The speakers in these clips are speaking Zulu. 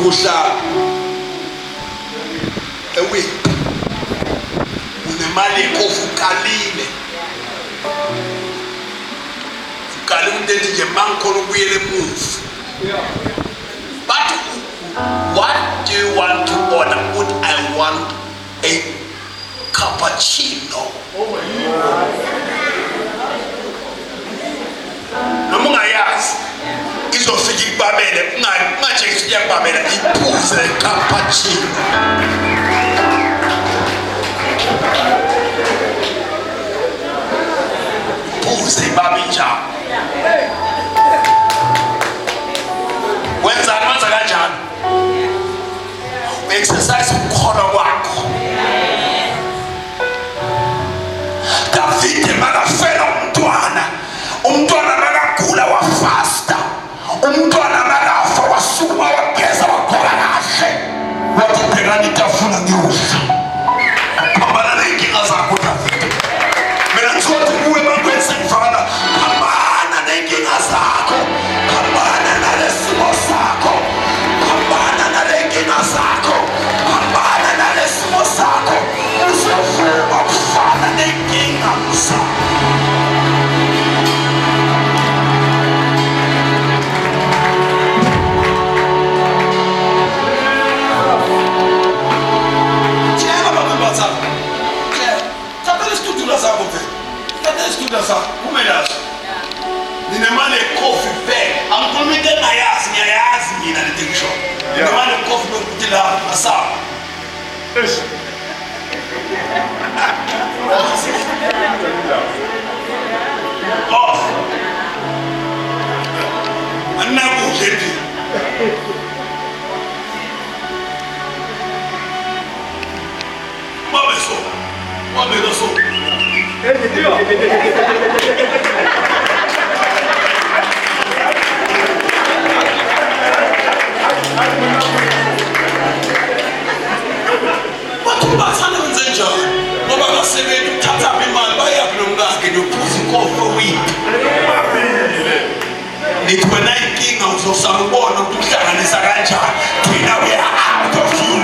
uhlala ewe unemali ekofu ukalile ukale umuntu ethi nje mangikhona ukuyela emuva. But what do you want to order? Would I want a cappuccino? Noma ungayazi izofika ikubabele ungathi isiya kubabela iphuze cappuccino. Phuze ibabe njalo. Wenza kanjani? Exercise ukukholwa kwakho. David makafela umntwana makagula wafasta, umntwana makafa wasukuma wageza wakhona kahle, wathi bhekani itafula ngiyosha. Phambana nenkinga zakho David. Mina ngizothi kuwe makwenze ngifana, phambana nenkinga zakho, phambana nalesimo sakho, phambana nalenkinga zakho, phambana nalesimo sakho, uzovuma kufana nenkinga zakho. Ninemane coffee bag. Angikhuluma ngayazi ngiyayazi mina le thing shop. Ninemane coffee lokuthi la asaba. Eish. Oh. Anakudle nje. Wabe so. Bathanda wenze njani ngoba basebenza ukuthatha imali bayakulungaka nophuza inkofa week nithi wena inkinga uzosala ubona ukuthi uhlanganisa kanjani thina we are out of you.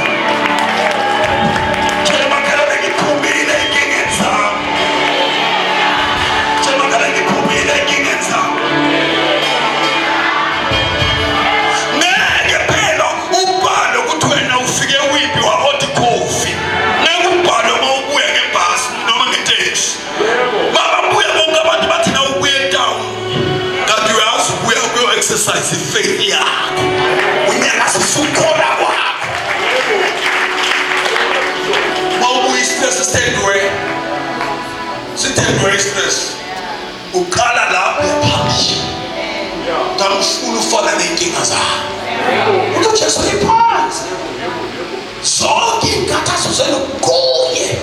Exercise faith yakho unyaka sifukhola kwakho mawuyistress sitendwe stress uqala lapho phambili kamfuna ufana nenkinga zakho uthi Jesu iphansi zonke inkathazo zenu kuye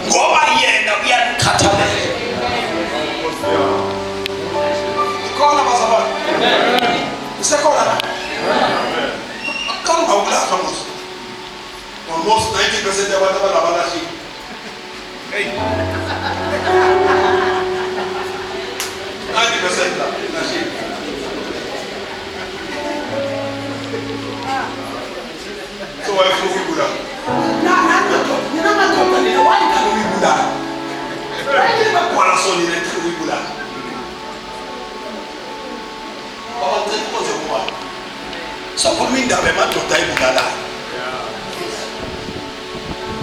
ngoba yena uyanikhathalela. Khona bazaba isekhona la kanga ukulahla mos almost 90% yabantu abalabalahlile. Hey 90% la lahlile. So why for we buda na madoda ni why can we buda wala so ni netu we buda so kuminda bemadoda ibulala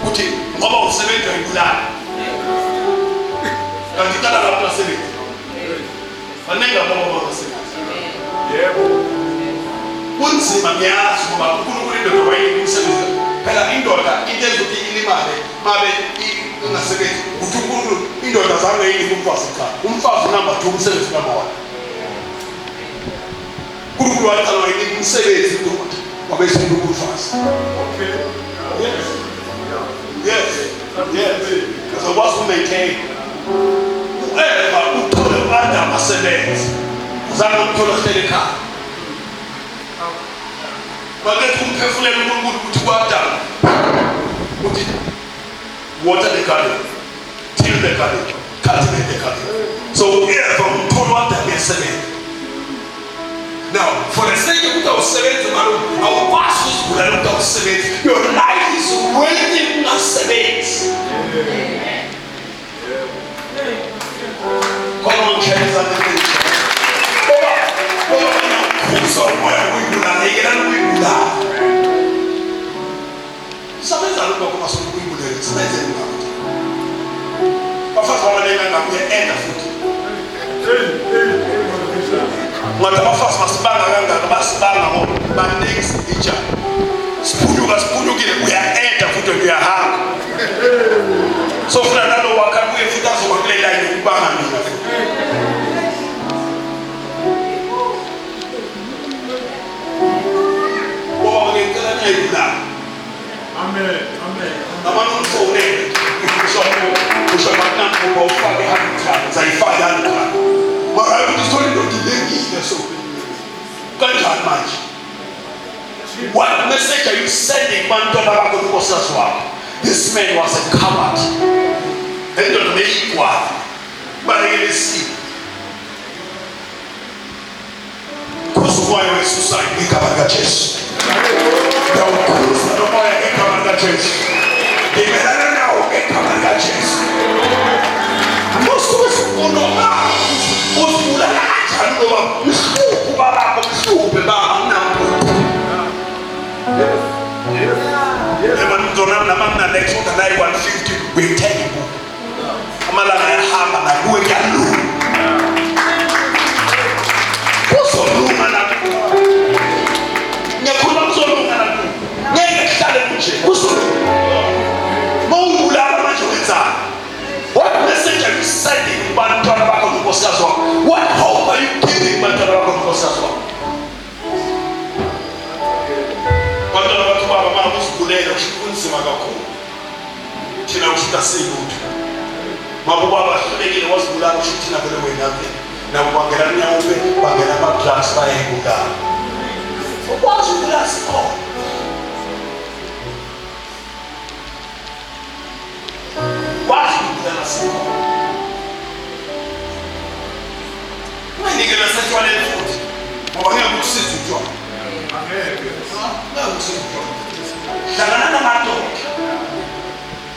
uthi ngoba usebenza ibulala kanti kala lapho usebenza banenga ngoba usebenza yebo kunzima ngiyazi ngoba uNkulunkulu indoda wayimsebenza phela indoda into ezothi ilimale mabe ingasebenzi uthi uNkulunkulu indoda zange yini kumfazi cha umfazi number 2 umsebenzi number 1 kuruku wakala wayini umsebenzi ukuthi wabese ukufazi. Okay. Yes. Because I was maintain. Whoever uthola abantu abasebenzi uzama ukuthola hleleka. Bakethi umphefumulelo uNkulunkulu ukuthi kwadala. Uthi water the garden, till the garden, cultivate the garden. So whoever uthola abantu abasebenzi Now, for the sake of our seventh, our pastors will have our seventh. Your life is waiting as seventh. Come on, church, and the nation. Somewhere we will not take it and we will not. Sometimes I look up at some people there. It's amazing. But first, one of them are going to end the food. What the first must bang around the bus bang on bad things, each other. Spoon you get we are end the food of your hand. So, for another one, can we put us on play like you bang on the food? Amen. Amen. I'm on the phone. So, we shall not know about 500 times. I 500 times. But I was told you to delay so. Can't you imagine? What message are you sending? This man was a coward. They don't make one. But he is sick. Because why was society covered the chest? Most of us don't know how. We tell you, what message are you sending? What hope are you giving?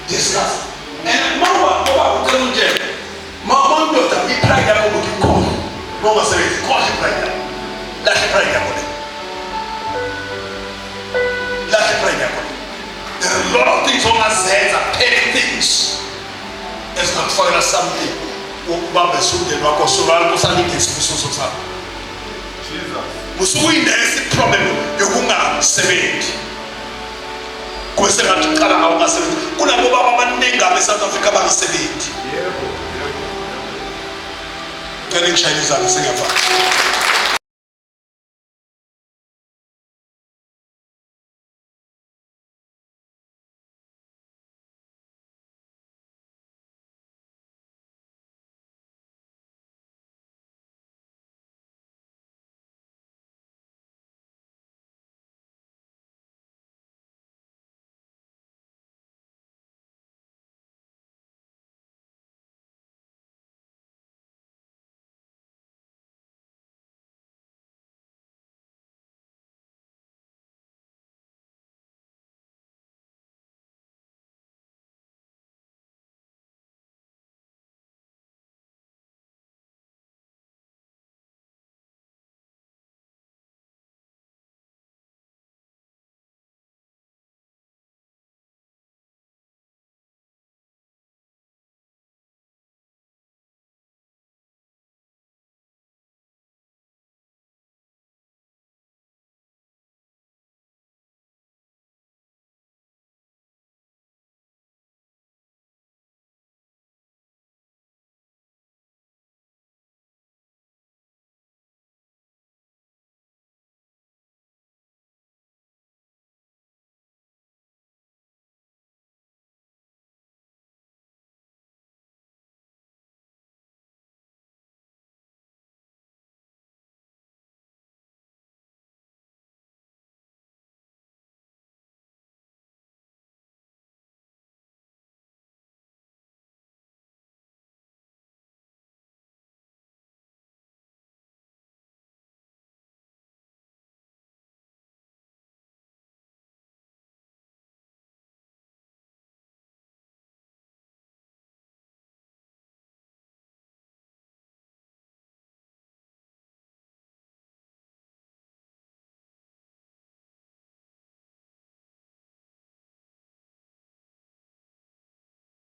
Discuss. And Mama couldn't get Mama daughter, we tried that over to call. Mama said, call him right now. That's the prayer for it. That's the prayer for it. There are a lot of things on our heads are petty things. It's not for us something. Baba soon the rock or so I'll go something is so. Musuin there is a problem. You're going to save it. Kuna baba manenga me South Africa ba sebeti. Can you Chinese and Singapore?